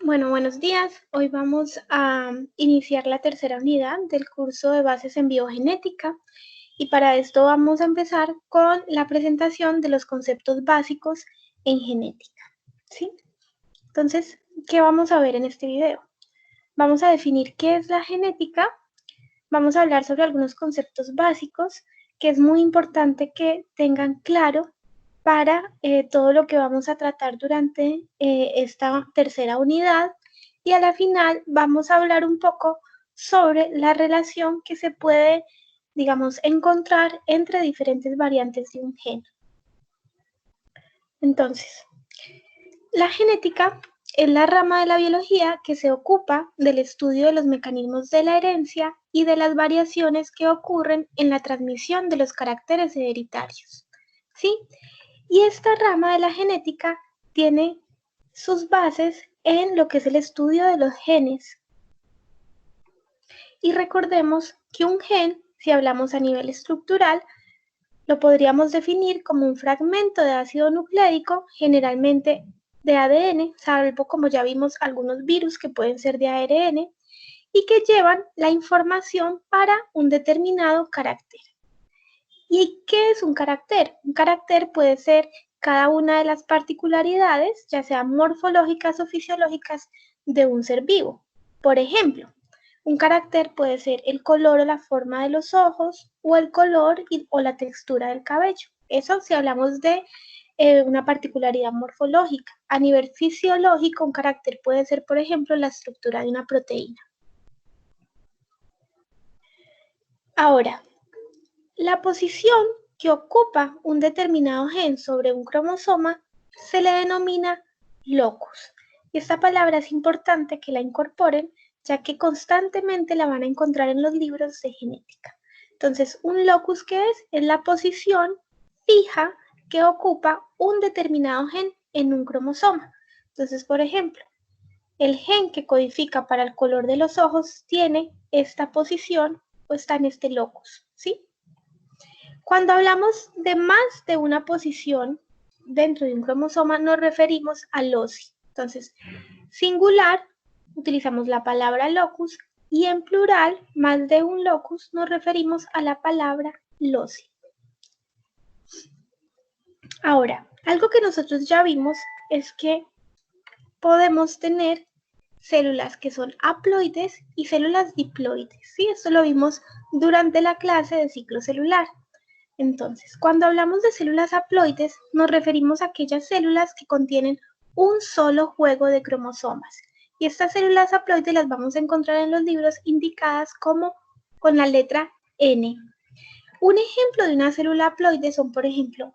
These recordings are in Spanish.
Bueno, buenos días. Hoy vamos a iniciar la tercera unidad del curso de bases en biogenética y para esto vamos a empezar con la presentación de los conceptos básicos en genética, ¿sí? Entonces, ¿qué vamos a ver en este video? Vamos a definir qué es la genética, vamos a hablar sobre algunos conceptos básicos que es muy importante que tengan claro para todo lo que vamos a tratar durante esta tercera unidad y a la final vamos a hablar un poco sobre la relación que se puede, digamos, encontrar entre diferentes variantes de un gen. Entonces, la genética es la rama de la biología que se ocupa del estudio de los mecanismos de la herencia y de las variaciones que ocurren en la transmisión de los caracteres hereditarios, ¿sí? Y esta rama de la genética tiene sus bases en lo que es el estudio de los genes. Y recordemos que un gen, si hablamos a nivel estructural, lo podríamos definir como un fragmento de ácido nucleico, generalmente de ADN, salvo como ya vimos algunos virus que pueden ser de ARN, y que llevan la información para un determinado carácter. ¿Y qué es un carácter? Un carácter puede ser cada una de las particularidades, ya sean morfológicas o fisiológicas, de un ser vivo. Por ejemplo, un carácter puede ser el color o la forma de los ojos o el color o la textura del cabello. Eso si hablamos de una particularidad morfológica. A nivel fisiológico, un carácter puede ser, por ejemplo, la estructura de una proteína. Ahora, la posición que ocupa un determinado gen sobre un cromosoma se le denomina locus. Y esta palabra es importante que la incorporen, ya que constantemente la van a encontrar en los libros de genética. Entonces, un locus, ¿qué es? Es la posición fija que ocupa un determinado gen en un cromosoma. Entonces, por ejemplo, el gen que codifica para el color de los ojos tiene esta posición o está en este locus, ¿sí? Cuando hablamos de más de una posición dentro de un cromosoma, nos referimos a loci. Entonces, singular, utilizamos la palabra locus y en plural, más de un locus, nos referimos a la palabra loci. Ahora, algo que nosotros ya vimos es que podemos tener células que son haploides y células diploides. ¿Sí? Esto lo vimos durante la clase de ciclo celular. Entonces, cuando hablamos de células haploides, nos referimos a aquellas células que contienen un solo juego de cromosomas. Y estas células haploides las vamos a encontrar en los libros indicadas como con la letra N. Un ejemplo de una célula haploide son, por ejemplo,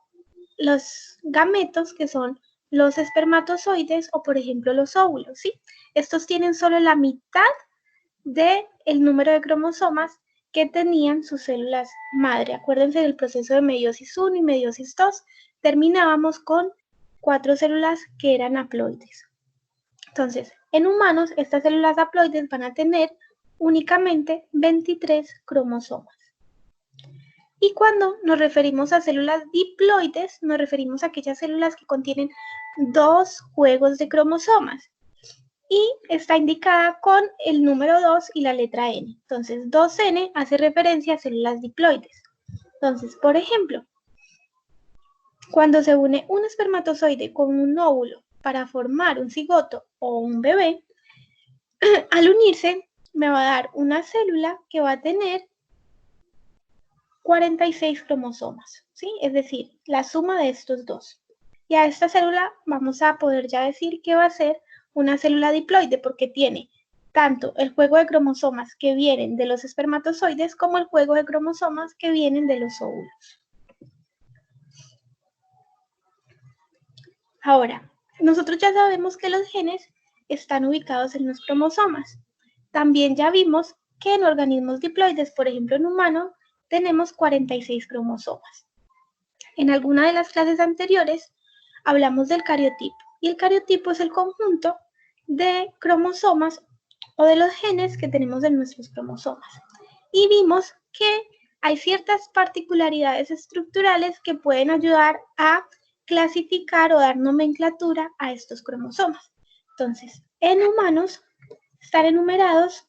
los gametos, que son los espermatozoides o, por ejemplo, los óvulos, ¿sí? Estos tienen solo la mitad del número de cromosomas que tenían sus células madre. Acuérdense del proceso de meiosis 1 y meiosis 2. Terminábamos con 4 células que eran haploides. Entonces, en humanos, estas células haploides van a tener únicamente 23 cromosomas. Y cuando nos referimos a células diploides, nos referimos a aquellas células que contienen 2 juegos de cromosomas. Y está indicada con el número 2 y la letra N. Entonces, 2N hace referencia a células diploides. Entonces, por ejemplo, cuando se une un espermatozoide con un óvulo para formar un cigoto o un bebé, al unirse me va a dar una célula que va a tener 46 cromosomas, ¿sí? Es decir, la suma de estos dos. Y a esta célula vamos a poder ya decir que va a ser una célula diploide porque tiene tanto el juego de cromosomas que vienen de los espermatozoides como el juego de cromosomas que vienen de los óvulos. Ahora, nosotros ya sabemos que los genes están ubicados en los cromosomas. También ya vimos que en organismos diploides, por ejemplo en humanos, tenemos 46 cromosomas. En alguna de las clases anteriores hablamos del cariotipo y el cariotipo es el conjunto de cromosomas o de los genes que tenemos en nuestros cromosomas. Y vimos que hay ciertas particularidades estructurales que pueden ayudar a clasificar o dar nomenclatura a estos cromosomas. Entonces, en humanos están enumerados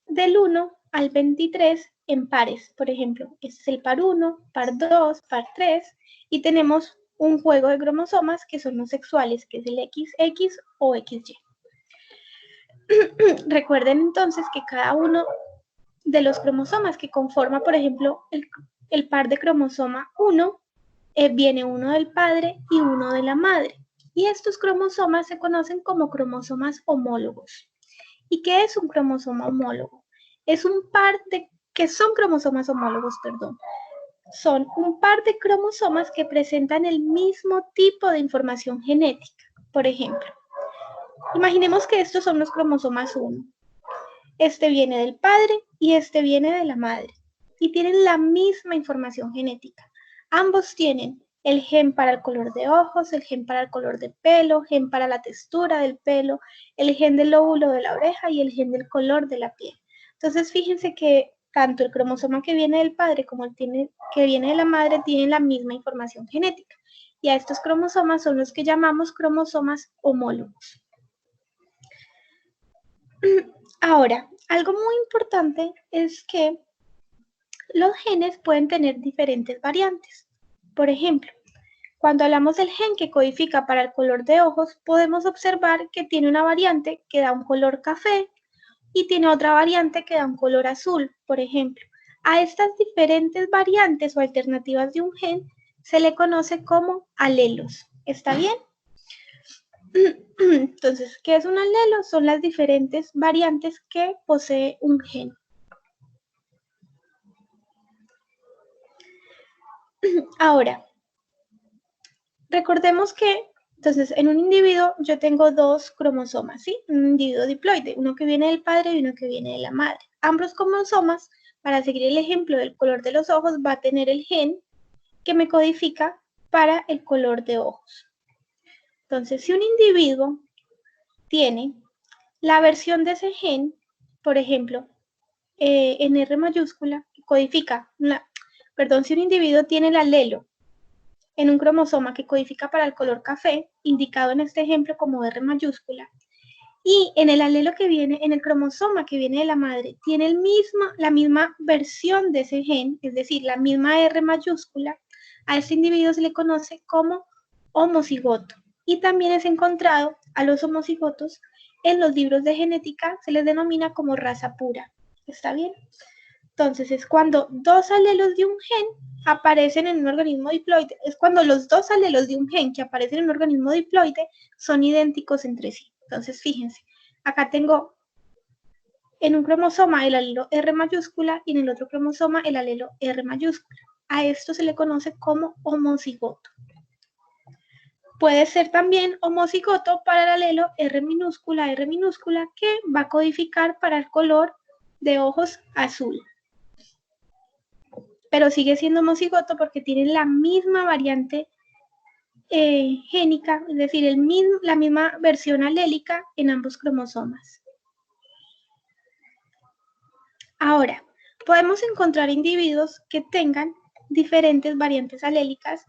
del 1 al 23 en pares. Por ejemplo, este es el par 1, par 2, par 3, y tenemos un juego de cromosomas que son los sexuales, que es el XX o XY. Recuerden entonces que cada uno de los cromosomas que conforma, por ejemplo, el par de cromosoma 1, viene uno del padre y uno de la madre. Y estos cromosomas se conocen como cromosomas homólogos. ¿Y qué es un cromosoma homólogo? Es un par de, que son cromosomas homólogos, perdón. Son un par de cromosomas que presentan el mismo tipo de información genética. Por ejemplo, imaginemos que estos son los cromosomas 1. Este viene del padre y este viene de la madre. Y tienen la misma información genética. Ambos tienen el gen para el color de ojos, el gen para el color de pelo, gen para la textura del pelo, el gen del lóbulo de la oreja y el gen del color de la piel. Entonces, fíjense que tanto el cromosoma que viene del padre como el que viene de la madre tienen la misma información genética. Y a estos cromosomas son los que llamamos cromosomas homólogos. Ahora, algo muy importante es que los genes pueden tener diferentes variantes. Por ejemplo, cuando hablamos del gen que codifica para el color de ojos, podemos observar que tiene una variante que da un color café y tiene otra variante que da un color azul, por ejemplo. A estas diferentes variantes o alternativas de un gen se le conoce como alelos. ¿Está bien? Entonces, ¿qué es un alelo? Son las diferentes variantes que posee un gen. Ahora, recordemos que, entonces, en un individuo yo tengo dos cromosomas, ¿sí? Un individuo diploide, uno que viene del padre y uno que viene de la madre. Ambos cromosomas, para seguir el ejemplo del color de los ojos, va a tener el gen que me codifica para el color de ojos. Entonces, si un individuo tiene la versión de ese gen, por ejemplo, en R mayúscula, codifica, si un individuo tiene el alelo en un cromosoma que codifica para el color café, indicado en este ejemplo como R mayúscula, y en el alelo que viene, en el cromosoma que viene de la madre, tiene la misma versión de ese gen, es decir, la misma R mayúscula, a este individuo se le conoce como homocigoto. Y también es encontrado a los homocigotos en los libros de genética, se les denomina como raza pura. ¿Está bien? Entonces es cuando dos alelos de un gen aparecen en un organismo diploide, es cuando los dos alelos de un gen que aparecen en un organismo diploide son idénticos entre sí. Entonces fíjense, acá tengo en un cromosoma el alelo R mayúscula y en el otro cromosoma el alelo R mayúscula. A esto se le conoce como homocigoto. Puede ser también homocigoto para el alelo R minúscula que va a codificar para el color de ojos azul. Pero sigue siendo homocigoto porque tiene la misma variante génica, es decir, la misma versión alélica en ambos cromosomas. Ahora, podemos encontrar individuos que tengan diferentes variantes alélicas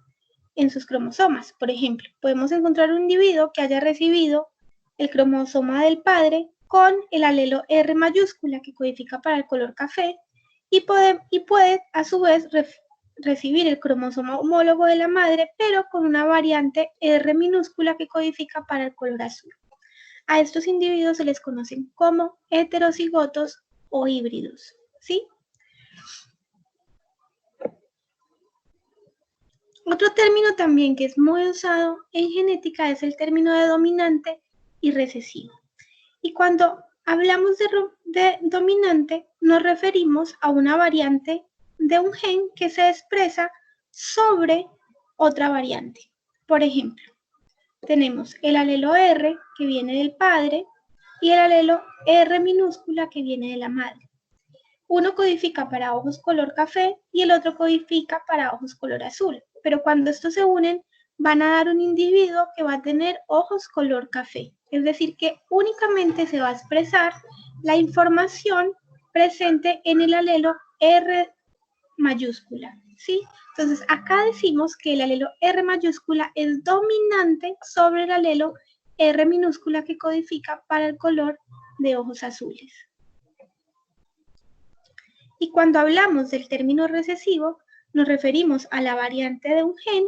en sus cromosomas. Por ejemplo, podemos encontrar un individuo que haya recibido el cromosoma del padre con el alelo R mayúscula que codifica para el color café y puede a su vez recibir el cromosoma homólogo de la madre, pero con una variante R minúscula que codifica para el color azul. A estos individuos se les conocen como heterocigotos o híbridos, ¿sí? Otro término también que es muy usado en genética es el término de dominante y recesivo. Y cuando hablamos de dominante, nos referimos a una variante de un gen que se expresa sobre otra variante. Por ejemplo, tenemos el alelo R que viene del padre y el alelo R minúscula que viene de la madre. Uno codifica para ojos color café y el otro codifica para ojos color azul. Pero cuando estos se unen, van a dar un individuo que va a tener ojos color café. Es decir, que únicamente se va a expresar la información presente en el alelo R mayúscula, ¿sí? Entonces, acá decimos que el alelo R mayúscula es dominante sobre el alelo R minúscula que codifica para el color de ojos azules. Y cuando hablamos del término recesivo, nos referimos a la variante de un gen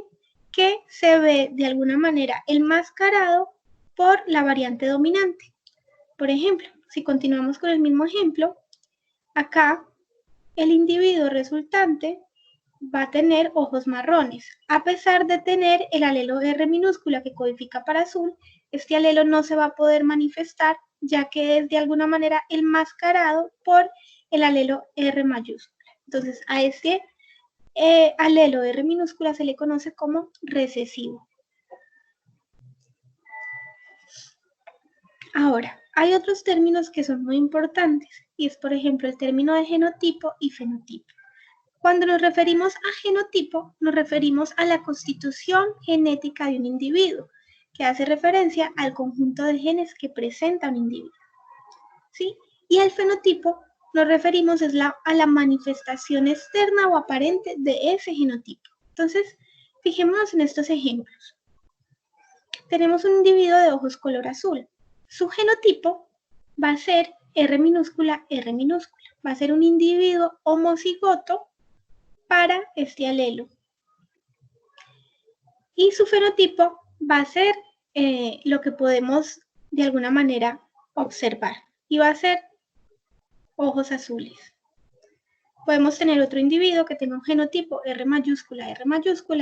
que se ve de alguna manera enmascarado por la variante dominante. Por ejemplo, si continuamos con el mismo ejemplo, acá el individuo resultante va a tener ojos marrones. A pesar de tener el alelo R minúscula que codifica para azul, este alelo no se va a poder manifestar ya que es de alguna manera enmascarado por el alelo R mayúscula. Entonces, a este alelo R minúscula se le conoce como recesivo. Ahora, hay otros términos que son muy importantes y es, por ejemplo, el término de genotipo y fenotipo. Cuando nos referimos a genotipo, nos referimos a la constitución genética de un individuo, que hace referencia al conjunto de genes que presenta un individuo. ¿Sí? Y al fenotipo nos referimos a la manifestación externa o aparente de ese genotipo. Entonces, fijémonos en estos ejemplos. Tenemos un individuo de ojos color azul. Su genotipo va a ser R minúscula, R minúscula. Va a ser un individuo homocigoto para este alelo. Y su fenotipo va a ser lo que podemos de alguna manera observar. Y va a ser ojos azules. Podemos tener otro individuo que tenga un genotipo R mayúscula,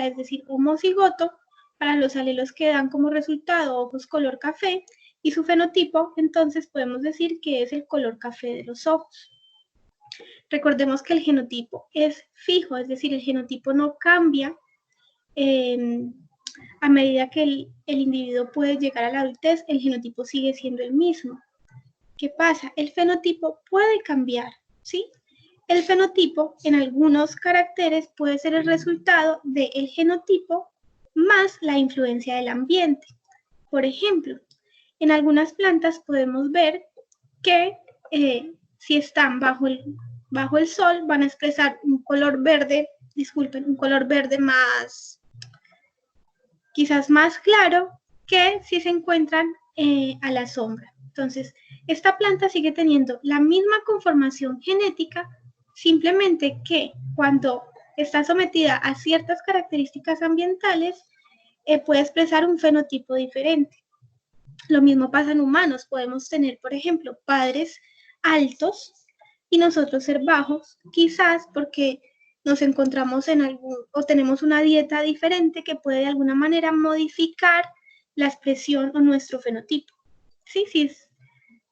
es decir, homocigoto, para los alelos que dan como resultado ojos color café, y su fenotipo, entonces podemos decir que es el color café de los ojos. Recordemos que el genotipo es fijo, es decir, el genotipo no cambia a medida que el individuo puede llegar a la adultez, el genotipo sigue siendo el mismo. ¿Qué pasa? El fenotipo puede cambiar, ¿sí? El fenotipo en algunos caracteres puede ser el resultado del genotipo más la influencia del ambiente. Por ejemplo, en algunas plantas podemos ver que si están bajo el sol van a expresar un color verde, un color verde quizás más claro que si se encuentran a la sombra. Entonces, esta planta sigue teniendo la misma conformación genética, simplemente que cuando está sometida a ciertas características ambientales, puede expresar un fenotipo diferente. Lo mismo pasa en humanos. Podemos tener, por ejemplo, padres altos y nosotros ser bajos, quizás porque nos encontramos o tenemos una dieta diferente que puede de alguna manera modificar la expresión o nuestro fenotipo. Sí,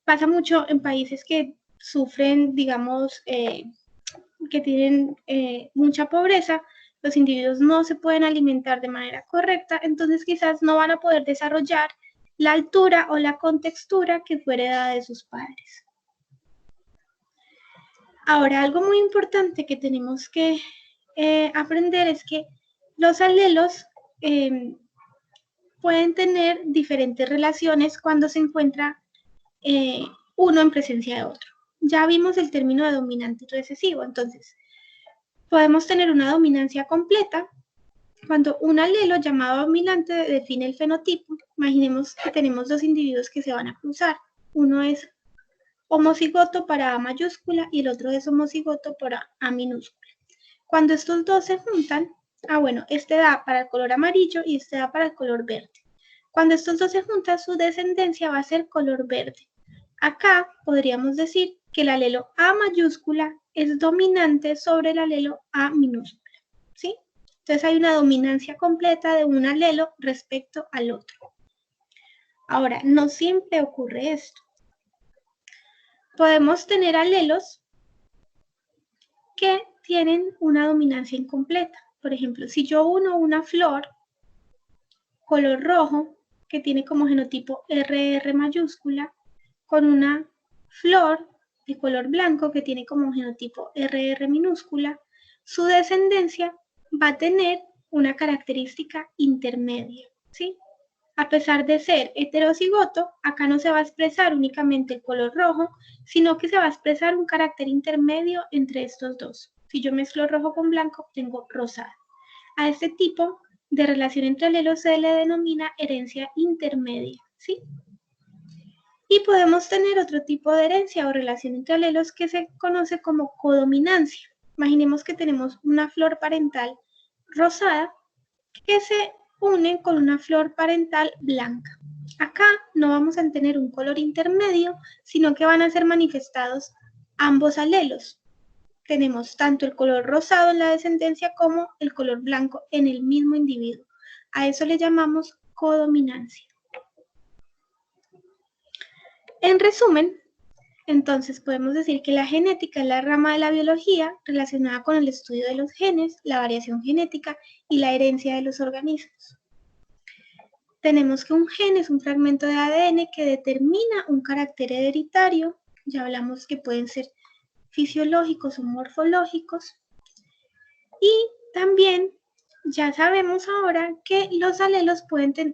pasa mucho en países que sufren, digamos, que tienen mucha pobreza, los individuos no se pueden alimentar de manera correcta, entonces quizás no van a poder desarrollar la altura o la contextura que fue heredada de sus padres. Ahora, algo muy importante que tenemos que aprender es que los alelos pueden tener diferentes relaciones cuando se encuentra uno en presencia de otro. Ya vimos el término de dominante y recesivo, entonces podemos tener una dominancia completa cuando un alelo llamado dominante define el fenotipo. Imaginemos que tenemos dos individuos que se van a cruzar. Uno es homocigoto para A mayúscula y el otro es homocigoto para A minúscula. Cuando estos dos se juntan, este da para el color amarillo y este da para el color verde. Cuando estos dos se juntan, su descendencia va a ser color verde. Acá podríamos decir que el alelo A mayúscula es dominante sobre el alelo A minúscula, ¿sí? Entonces hay una dominancia completa de un alelo respecto al otro. Ahora, no siempre ocurre esto. Podemos tener alelos que tienen una dominancia incompleta. Por ejemplo, si yo uno una flor color rojo que tiene como genotipo RR mayúscula con una flor de color blanco que tiene como genotipo RR minúscula, su descendencia va a tener una característica intermedia, ¿sí? A pesar de ser heterocigoto, acá no se va a expresar únicamente el color rojo, sino que se va a expresar un carácter intermedio entre estos dos. Si yo mezclo rojo con blanco, obtengo rosado. A este tipo de relación entre alelos se le denomina herencia intermedia, ¿sí? Y podemos tener otro tipo de herencia o relación entre alelos que se conoce como codominancia. Imaginemos que tenemos una flor parental rosada que se une con una flor parental blanca. Acá no vamos a tener un color intermedio, sino que van a ser manifestados ambos alelos. Tenemos tanto el color rosado en la descendencia como el color blanco en el mismo individuo. A eso le llamamos codominancia. En resumen, entonces podemos decir que la genética es la rama de la biología relacionada con el estudio de los genes, la variación genética y la herencia de los organismos. Tenemos que un gen es un fragmento de ADN que determina un carácter hereditario. Ya hablamos que pueden ser fisiológicos o morfológicos. Y también ya sabemos ahora que los alelos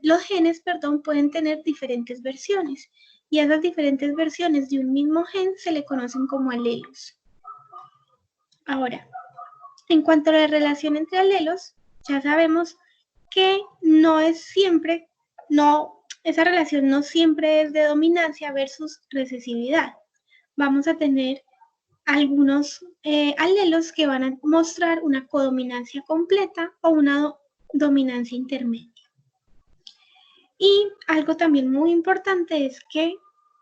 los genes, pueden tener diferentes versiones. Y a esas diferentes versiones de un mismo gen se le conocen como alelos. Ahora, en cuanto a la relación entre alelos, ya sabemos que esa relación no siempre es de dominancia versus recesividad. Vamos a tener algunos alelos que van a mostrar una codominancia completa o una dominancia intermedia. Y algo también muy importante es que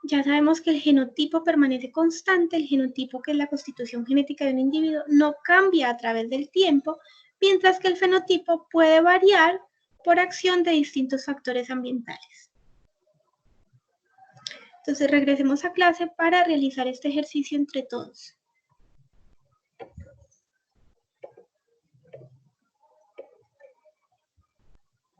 ya sabemos que el genotipo permanece constante, el genotipo, que es la constitución genética de un individuo, no cambia a través del tiempo, mientras que el fenotipo puede variar por acción de distintos factores ambientales. Entonces regresemos a clase para realizar este ejercicio entre todos.